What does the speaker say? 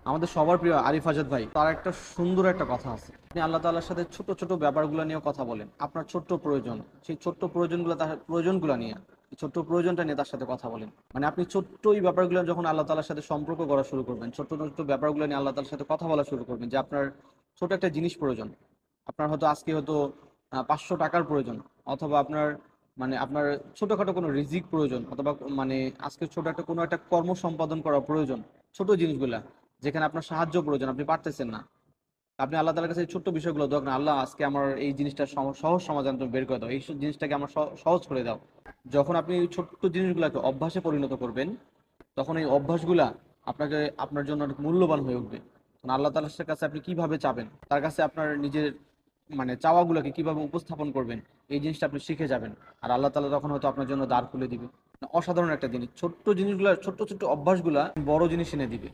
আমাদের সবার প্রিয় আরিফ আজাদ ভাই, তার একটা সুন্দর একটা কথা আছে। আপনি আল্লাহ তাআলার সাথে ছোট ছোট ব্যাপারগুলো নিয়ে কথা বলেন, আপনার ছোট্ট প্রয়োজন, সেই ছোট্ট প্রয়োজনগুলো, তার প্রয়োজনগুলো নিয়ে, এই ছোট্ট প্রয়োজনটা নিয়ে তার সাথে কথা বলেন। মানে আপনি ছোট্ট এই ব্যাপারগুলো যখন আল্লাহ তাআলার সাথে সম্পর্ক করা শুরু করবেন, ছোট্ট ছোট্ট ব্যাপারগুলো নিয়ে আল্লাহ তাআলার সাথে কথা বলা শুরু করবেন, যে আপনার ছোট একটা জিনিস প্রয়োজন, আপনার হয়তো আজকে হয়তো 500 টাকার প্রয়োজন, অথবা আপনার মানে আপনার ছোটখাটো কোনো রিজিক প্রয়োজন, অথবা মানে আজকে ছোট একটা কোনো একটা কর্ম সম্পাদন করা প্রয়োজন, ছোট জিনিসগুলা যেখানে আপনার সাহায্য প্রয়োজন, আপনি পারতেছেন না, আপনি আল্লাহ তাআলার কাছে এই ছোট্ট বিষয়গুলো দোয়া, আল্লাহ আজকে আমার এই জিনিসটা সহজ সমাধান তুমি বের করে দাও, এই জিনিসটাকে আমার সহজ করে দাও। যখন আপনি এই ছোট্ট জিনিসগুলোকে অভ্যাসে পরিণত করবেন, তখন এই অভ্যাসগুলা আপনাকে আপনার জন্য অনেক মূল্যবান হয়ে উঠবে। তখন আল্লাহ তাআলার কাছে আপনি কিভাবে চাবেন, তার কাছে আপনার নিজের মানে চাওয়াগুলোকে কিভাবে উপস্থাপন করবেন, এই জিনিসটা আপনি শিখে যাবেন। আর আল্লাহ তাআলা তখন হয়তো আপনার জন্য দ্বার খুলে দিবে। অসাধারণ একটা জিনিস, ছোট্ট জিনিসগুলা, ছোট্ট ছোট্ট অভ্যাসগুলা বড় জিনিস এনে দিবে।